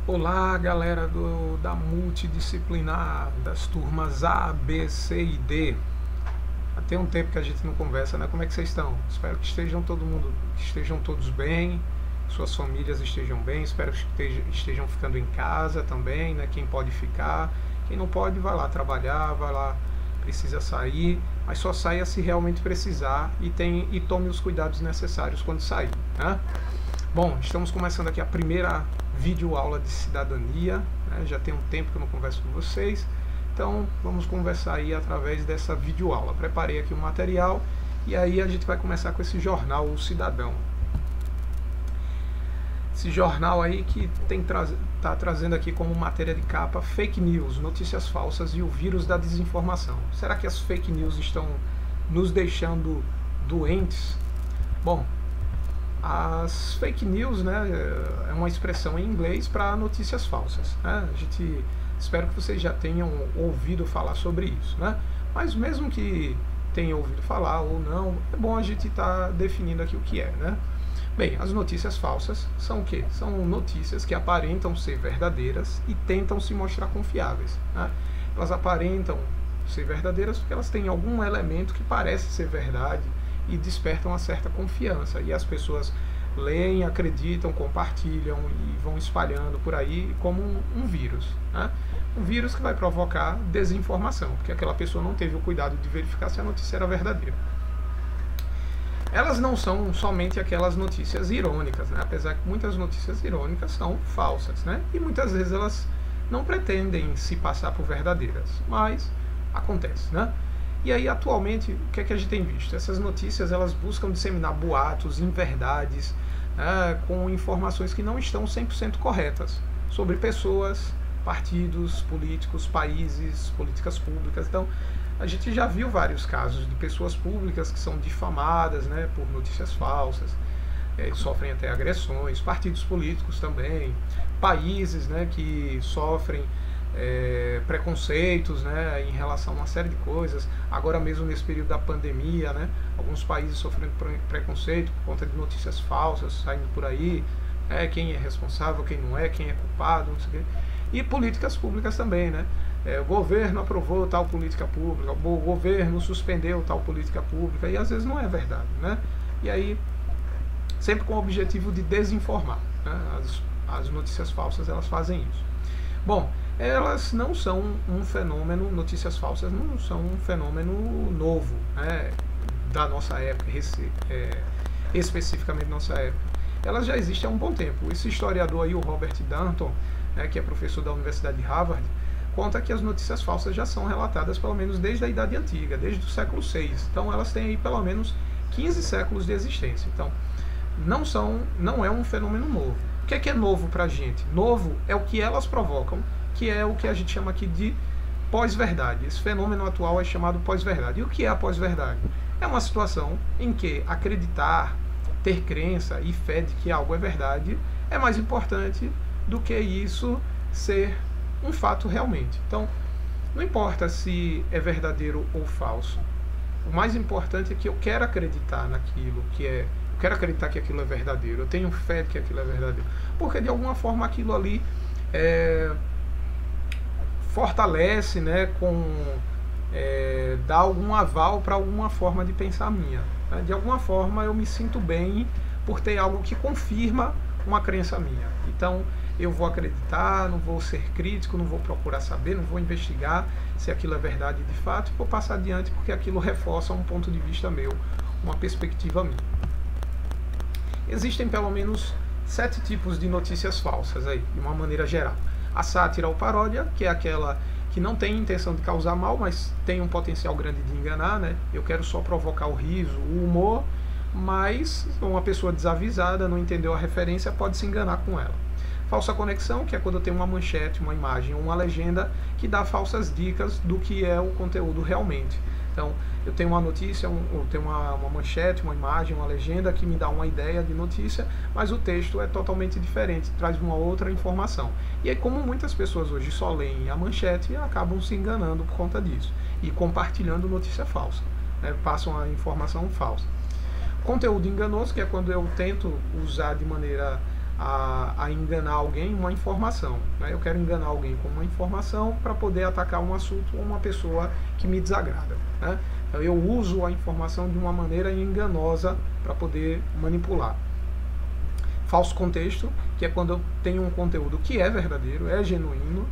Olá, galera da multidisciplinar, das turmas A, B, C e D. Há tem um tempo que a gente não conversa, né? Como é que vocês estão? Espero que estejam todos bem, suas famílias estejam bem, espero que estejam ficando em casa também, né? Quem pode ficar, quem não pode, vai lá trabalhar, vai lá, precisa sair, mas só saia se realmente precisar e tome os cuidados necessários quando sair, né? Bom, estamos começando aqui a primeira videoaula de cidadania, né? Já tem um tempo que eu não converso com vocês, então vamos conversar aí através dessa videoaula. Preparei aqui um material e aí a gente vai começar com esse jornal O Cidadão. Esse jornal aí que está trazendo aqui como matéria de capa fake news, notícias falsas e o vírus da desinformação. Será que as fake news estão nos deixando doentes? Bom, as fake news, né, é uma expressão em inglês para notícias falsas, né? Espero que vocês já tenham ouvido falar sobre isso, né? Mas mesmo que tenham ouvido falar ou não, é bom a gente estar definindo aqui o que é, né? Bem, as notícias falsas são o quê? São notícias que aparentam ser verdadeiras e tentam se mostrar confiáveis, né? Elas aparentam ser verdadeiras porque elas têm algum elemento que parece ser verdade e despertam uma certa confiança, e as pessoas leem, acreditam, compartilham e vão espalhando por aí como um vírus, né? Um vírus que vai provocar desinformação, porque aquela pessoa não teve o cuidado de verificar se a notícia era verdadeira. Elas não são somente aquelas notícias irônicas, né? Apesar que muitas notícias irônicas são falsas, né? E muitas vezes elas não pretendem se passar por verdadeiras, mas acontece, né? E aí, atualmente, o que é que a gente tem visto? Essas notícias, elas buscam disseminar boatos, inverdades, com informações que não estão 100% corretas sobre pessoas, partidos, políticos, países, políticas públicas. Então, a gente já viu vários casos de pessoas públicas que são difamadas, né, por notícias falsas, sofrem até agressões, partidos políticos também, países, né, que sofrem preconceitos, né, em relação a uma série de coisas. Agora mesmo nesse período da pandemia, né, alguns países sofrendo preconceito por conta de notícias falsas saindo por aí, quem é responsável, quem não é, quem é culpado, não sei o quê. E políticas públicas também, né? O governo aprovou tal política pública, o governo suspendeu tal política pública, e às vezes não é verdade, né? E aí, sempre com o objetivo de desinformar, né? As notícias falsas, elas fazem isso. Bom, elas não são um fenômeno, notícias falsas não são um fenômeno novo, né, da nossa época, especificamente nossa época. Elas já existem há um bom tempo. Esse historiador aí, o Robert Dunton, né, que é professor da Universidade de Harvard, conta que as notícias falsas já são relatadas pelo menos desde a Idade Antiga, desde o século VI. Então elas têm aí pelo menos 15 séculos de existência. Então não é um fenômeno novo. O que é novo pra gente? Novo é o que elas provocam, que é o que a gente chama aqui de pós-verdade. Esse fenômeno atual é chamado pós-verdade. E o que é a pós-verdade? É uma situação em que acreditar, ter crença e fé de que algo é verdade é mais importante do que isso ser um fato realmente. Então, não importa se é verdadeiro ou falso. O mais importante é que eu quero acreditar naquilo eu quero acreditar que aquilo é verdadeiro. Eu tenho fé de que aquilo é verdadeiro. Porque de alguma forma aquilo ali fortalece, né, dá algum aval para alguma forma de pensar minha, né? De alguma forma eu me sinto bem por ter algo que confirma uma crença minha. Então eu vou acreditar, não vou ser crítico, não vou procurar saber, não vou investigar se aquilo é verdade de fato, e vou passar adiante porque aquilo reforça um ponto de vista meu, uma perspectiva minha. Existem pelo menos 7 tipos de notícias falsas aí, de uma maneira geral. A sátira ou paródia, que é aquela que não tem intenção de causar mal, mas tem um potencial grande de enganar, né? Eu quero só provocar o riso, o humor, mas uma pessoa desavisada, não entendeu a referência, pode se enganar com ela. Falsa conexão, que é quando eu tenho uma manchete, uma imagem ou uma legenda que dá falsas dicas do que é o conteúdo realmente. Então, eu tenho uma notícia, eu tenho uma manchete, uma imagem, uma legenda que me dá uma ideia de notícia, mas o texto é totalmente diferente, traz uma outra informação. E aí, como muitas pessoas hoje só leem a manchete, acabam se enganando por conta disso e compartilhando notícia falsa, né? Passam a informação falsa. Conteúdo enganoso, que é quando eu tento usar de maneira a enganar alguém uma informação, né? Eu quero enganar alguém com uma informação para poder atacar um assunto ou uma pessoa que me desagrada, né? Então eu uso a informação de uma maneira enganosa para poder manipular. Falso contexto, que é quando eu tenho um conteúdo que é verdadeiro, é genuíno,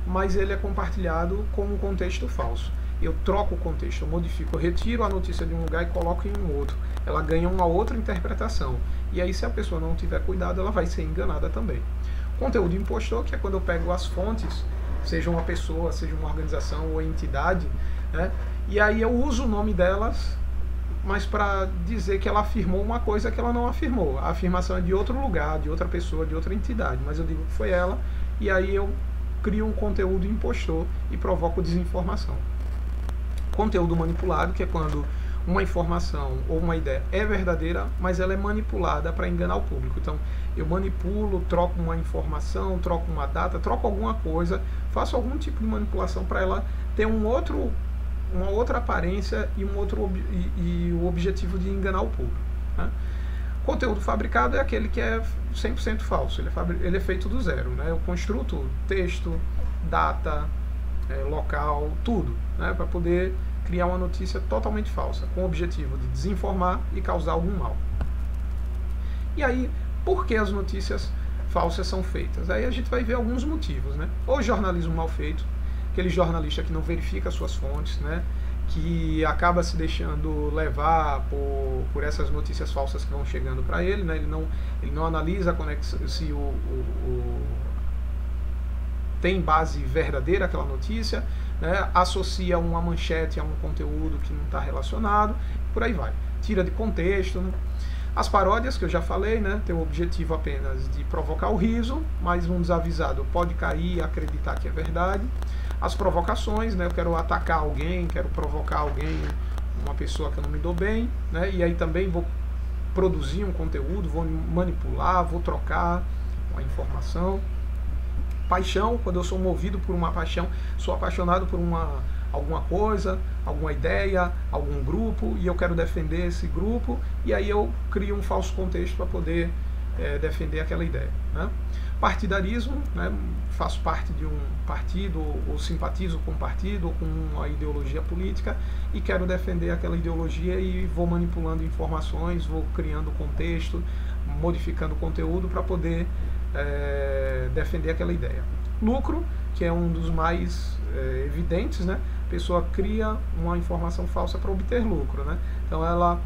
mas ele é compartilhado com um contexto falso. Eu troco o contexto, eu modifico, eu retiro a notícia de um lugar e coloco em um outro. Ela ganha uma outra interpretação. E aí, se a pessoa não tiver cuidado, ela vai ser enganada também. Conteúdo impostor, que é quando eu pego as fontes, seja uma pessoa, seja uma organização ou entidade, né? E aí eu uso o nome delas, mas para dizer que ela afirmou uma coisa que ela não afirmou. A afirmação é de outro lugar, de outra pessoa, de outra entidade, mas eu digo que foi ela, e aí eu crio um conteúdo impostor e provoco desinformação. Conteúdo manipulado, que é quando uma informação ou uma ideia é verdadeira, mas ela é manipulada para enganar o público. Então, eu manipulo, troco uma informação, troco uma data, troco alguma coisa, faço algum tipo de manipulação para ela ter uma outra aparência e o objetivo de enganar o público, né? Conteúdo fabricado é aquele que é 100% falso, ele é feito do zero, né? Eu construo tudo, texto, data, local, tudo, né? Para poder criar uma notícia totalmente falsa, com o objetivo de desinformar e causar algum mal. E aí, por que as notícias falsas são feitas? Aí a gente vai ver alguns motivos, né? Ou jornalismo mal feito, aquele jornalista que não verifica suas fontes, né? Que acaba se deixando levar por essas notícias falsas que vão chegando para ele, né? Ele não analisa se tem base verdadeira aquela notícia, né? Associa uma manchete a um conteúdo que não está relacionado, por aí vai. Tira de contexto, né? As paródias, que eu já falei, né? Tem o objetivo apenas de provocar o riso, mas um desavisado pode cair e acreditar que é verdade. As provocações, né? Eu quero atacar alguém, quero provocar alguém, uma pessoa que eu não me dou bem, né? E aí também vou produzir um conteúdo, vou manipular, vou trocar uma informação. Paixão, quando eu sou movido por uma paixão, sou apaixonado por alguma coisa, alguma ideia, algum grupo, e eu quero defender esse grupo, e aí eu crio um falso contexto para poder defender aquela ideia, né? Partidarismo, né? Faço parte de um partido, ou simpatizo com um partido, ou com uma ideologia política, e quero defender aquela ideologia e vou manipulando informações, vou criando contexto, modificando o conteúdo para poder defender aquela ideia. Lucro, que é um dos mais evidentes, né? A pessoa cria uma informação falsa para obter lucro, né? Então ela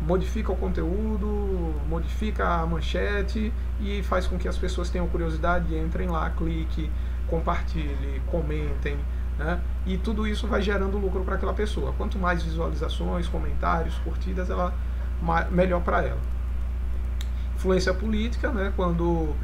modifica o conteúdo, modifica a manchete e faz com que as pessoas tenham curiosidade, entrem lá, clique, compartilhe, comentem, né? E tudo isso vai gerando lucro para aquela pessoa. Quanto mais visualizações, comentários, curtidas, melhor para ela. Influência política, né? Quando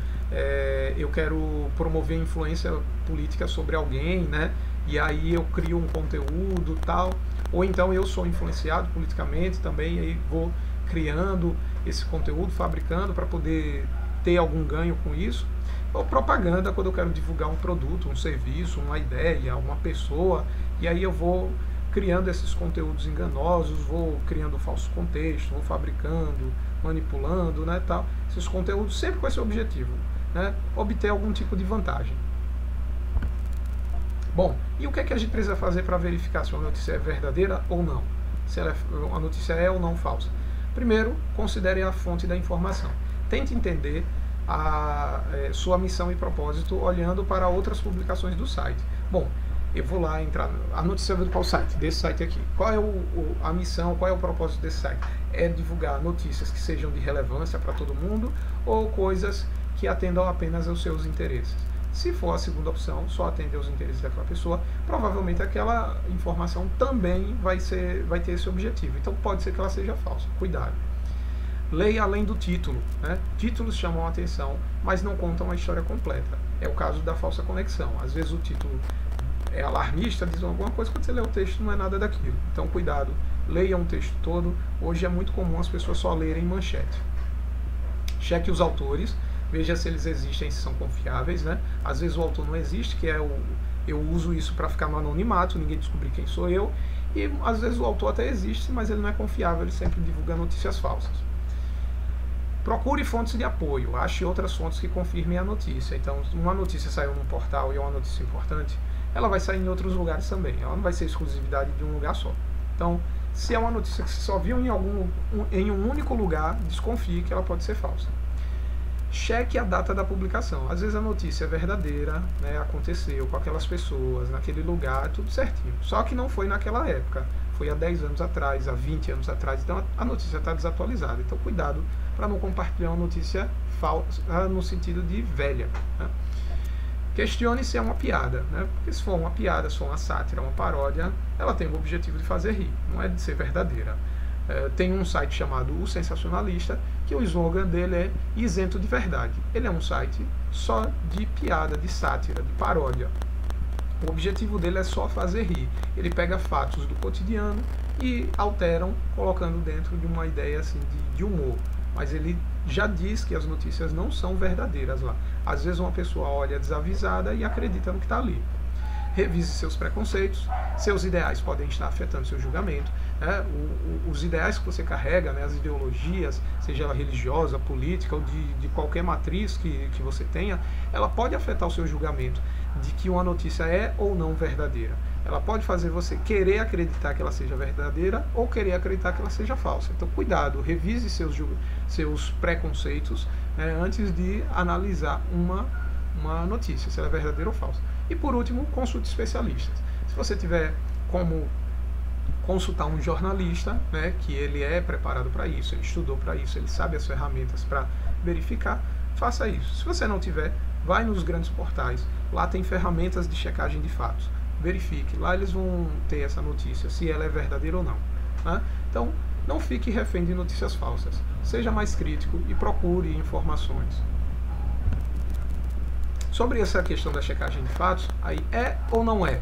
eu quero promover influência política sobre alguém, né? E aí eu crio um conteúdo tal, ou então eu sou influenciado politicamente também, e aí vou criando esse conteúdo, fabricando para poder ter algum ganho com isso. Ou propaganda, quando eu quero divulgar um produto, um serviço, uma ideia, uma pessoa, e aí eu vou criando esses conteúdos enganosos, vou criando falso contexto, vou fabricando, manipulando, né, tal, esses conteúdos sempre com esse objetivo, né, obter algum tipo de vantagem. Bom, e o que é que a gente precisa fazer para verificar se uma notícia é verdadeira ou não? Se a notícia é ou não falsa? Primeiro, considere a fonte da informação. Tente entender a sua missão e propósito olhando para outras publicações do site. Bom, eu vou lá entrar. A notícia veio de qual site? Desse site aqui. Qual é a missão, qual é o propósito desse site? É divulgar notícias que sejam de relevância para todo mundo ou coisas que atendam apenas aos seus interesses? Se for a segunda opção, só atender aos interesses daquela pessoa, provavelmente aquela informação também vai ter esse objetivo. Então pode ser que ela seja falsa. Cuidado. Leia além do título, né? Títulos chamam a atenção, mas não contam a história completa. É o caso da falsa conexão. Às vezes o título é alarmista, diz alguma coisa, quando você lê o texto não é nada daquilo. Então cuidado, leia um texto todo. Hoje é muito comum as pessoas só lerem manchete. Cheque os autores, veja se eles existem, se são confiáveis, né? Às vezes o autor não existe, que é eu uso isso para ficar no anonimato, ninguém descobrir quem sou eu. E às vezes o autor até existe, mas ele não é confiável, ele sempre divulga notícias falsas. Procure fontes de apoio, ache outras fontes que confirmem a notícia. Então, uma notícia saiu num portal e é uma notícia importante, ela vai sair em outros lugares também, ela não vai ser exclusividade de um lugar só. Então, se é uma notícia que você só viu em um único lugar, desconfie que ela pode ser falsa. Cheque a data da publicação. Às vezes a notícia é verdadeira, né, aconteceu com aquelas pessoas, naquele lugar, tudo certinho. Só que não foi naquela época, foi há 10 anos atrás, há 20 anos atrás, então a notícia está desatualizada. Então cuidado para não compartilhar uma notícia falsa no sentido de velha. Né? Questione se é uma piada, né? Porque se for uma piada, se for uma sátira, uma paródia, ela tem o objetivo de fazer rir, não é de ser verdadeira. Tem um site chamado O Sensacionalista, que o slogan dele é isento de verdade. Ele é um site só de piada, de sátira, de paródia. O objetivo dele é só fazer rir. Ele pega fatos do cotidiano e alteram, colocando dentro de uma ideia assim, de humor. Mas ele já diz que as notícias não são verdadeiras lá. Às vezes uma pessoa olha desavisada e acredita no que está ali. Revise seus preconceitos, seus ideais podem estar afetando seu julgamento. Né? Os ideais que você carrega, né, as ideologias, seja ela religiosa, política ou de qualquer matriz que você tenha, ela pode afetar o seu julgamento de que uma notícia é ou não verdadeira. Ela pode fazer você querer acreditar que ela seja verdadeira ou querer acreditar que ela seja falsa. Então cuidado, revise seus preconceitos, né, antes de analisar uma notícia, se ela é verdadeira ou falsa. E por último, consulte especialistas. Se você tiver como consultar um jornalista, né, que ele é preparado para isso, ele estudou para isso, ele sabe as ferramentas para verificar, faça isso. Se você não tiver, vai nos grandes portais, lá tem ferramentas de checagem de fatos. Verifique, lá eles vão ter essa notícia, se ela é verdadeira ou não. Né? Então, não fique refém de notícias falsas. Seja mais crítico e procure informações. Sobre essa questão da checagem de fatos, aí é ou não é?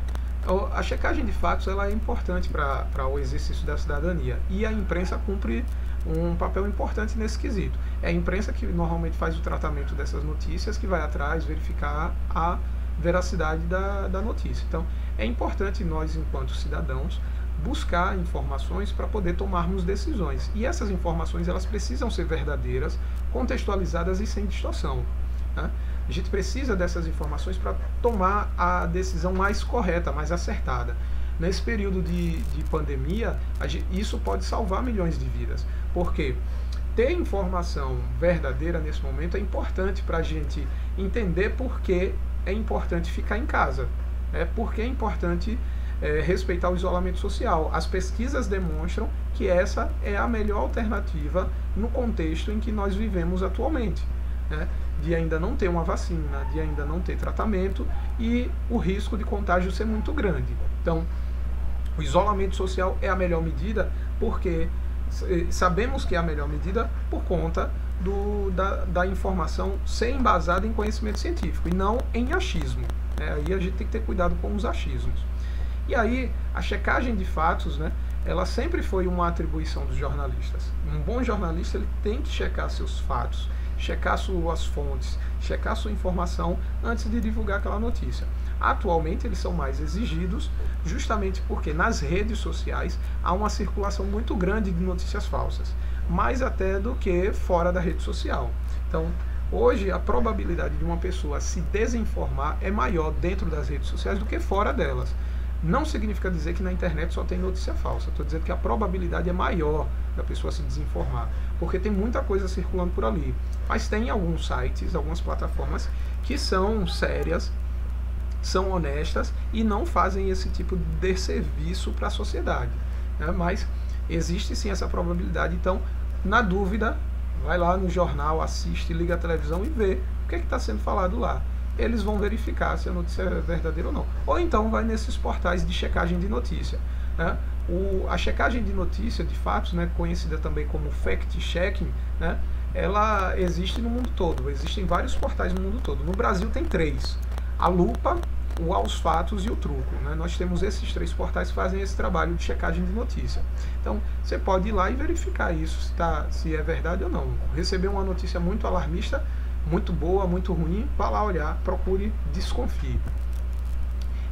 A checagem de fatos ela é importante para o exercício da cidadania e a imprensa cumpre um papel importante nesse quesito. É a imprensa que normalmente faz o tratamento dessas notícias, que vai atrás verificar a veracidade da notícia. Então, é importante nós, enquanto cidadãos, buscar informações para poder tomarmos decisões. E essas informações elas precisam ser verdadeiras, contextualizadas e sem distorção. Né? A gente precisa dessas informações para tomar a decisão mais correta, mais acertada. Nesse período de pandemia, isso pode salvar milhões de vidas. Porque ter informação verdadeira nesse momento é importante para a gente entender por que é importante ficar em casa. Por que é importante respeitar o isolamento social. As pesquisas demonstram que essa é a melhor alternativa no contexto em que nós vivemos atualmente. De ainda não ter uma vacina, de ainda não ter tratamento e o risco de contágio ser muito grande. Então, o isolamento social é a melhor medida porque sabemos que é a melhor medida por conta da informação ser embasada em conhecimento científico e não em achismo. Aí a gente tem que ter cuidado com os achismos. E aí, a checagem de fatos, ela sempre foi uma atribuição dos jornalistas. Um bom jornalista ele tem que checar seus fatos, checar suas fontes, checar sua informação antes de divulgar aquela notícia. Atualmente eles são mais exigidos justamente porque nas redes sociais há uma circulação muito grande de notícias falsas, mais até do que fora da rede social. Então, hoje a probabilidade de uma pessoa se desinformar é maior dentro das redes sociais do que fora delas. Não significa dizer que na internet só tem notícia falsa. Estou dizendo que a probabilidade é maior da pessoa se desinformar, porque tem muita coisa circulando por ali. Mas tem alguns sites, algumas plataformas que são sérias, são honestas e não fazem esse tipo de desserviço para a sociedade. Mas existe sim essa probabilidade. Então, na dúvida, vai lá no jornal, assiste, liga a televisão e vê o que está sendo falado lá. Eles vão verificar se a notícia é verdadeira ou não. Ou então vai nesses portais de checagem de notícia. A checagem de notícia, de fatos, conhecida também como fact-checking, ela existe no mundo todo. Existem vários portais no mundo todo. No Brasil tem 3. A Lupa, o Aos Fatos e o Truco. Nós temos esses 3 portais que fazem esse trabalho de checagem de notícia. Então, você pode ir lá e verificar isso, se é verdade ou não. Receber uma notícia muito alarmista, muito boa, muito ruim, vá lá olhar, procure, desconfie.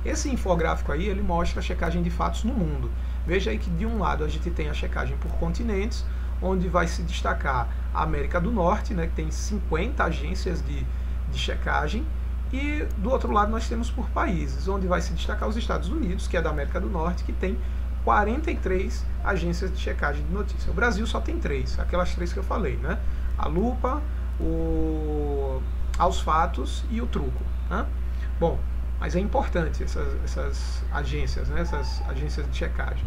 Esse infográfico aí, ele mostra a checagem de fatos no mundo. Veja aí que de um lado a gente tem a checagem por continentes, onde vai se destacar a América do Norte, né, que tem 50 agências de checagem, e do outro lado nós temos por países, onde vai se destacar os Estados Unidos, que é da América do Norte, que tem 43 agências de checagem de notícia. O Brasil só tem 3, aquelas 3 que eu falei, né? A Lupa, Aos Fatos e o Truco, né? Bom, mas é importante essas agências, né? Essas agências de checagem.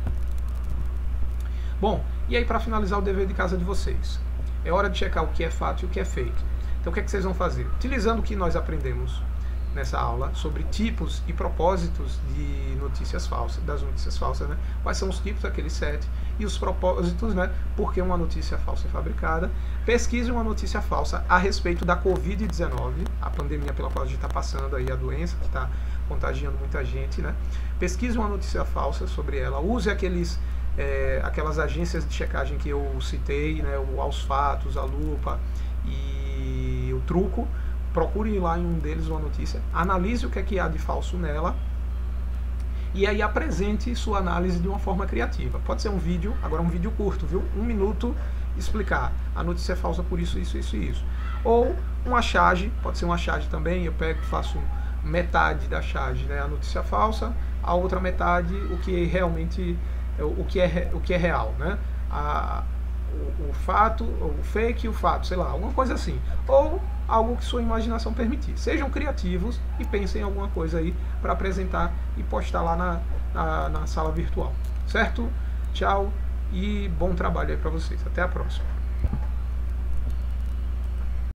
Bom, e aí para finalizar o dever de casa de vocês, é hora de checar o que é fato e o que é fake. Então o que é que vocês vão fazer? Utilizando o que nós aprendemos nessa aula sobre tipos e propósitos de notícias falsas, das notícias falsas, né? Quais são os tipos, aqueles 7, e os propósitos, né? Por que uma notícia falsa é fabricada. Pesquise uma notícia falsa a respeito da Covid-19, a pandemia pela qual a gente está passando aí, a doença que está contagiando muita gente, né? Pesquise uma notícia falsa sobre ela, use aquelas agências de checagem que eu citei, né? O Aos Fatos, a Lupa e o Truco. Procure lá em um deles uma notícia, analise o que há de falso nela e aí apresente sua análise de uma forma criativa. Pode ser um vídeo, agora um vídeo curto, viu? 1 minuto, explicar a notícia é falsa por isso, isso, isso e isso. Ou uma charge, pode ser uma charge também, eu pego e faço metade da charge, né? A notícia falsa, a outra metade o que realmente, o que é real, né? O fato, o fake e o fato, sei lá, alguma coisa assim. Ou algo que sua imaginação permitir. Sejam criativos e pensem em alguma coisa aí para apresentar e postar lá na sala virtual. Certo? Tchau e bom trabalho aí para vocês. Até a próxima.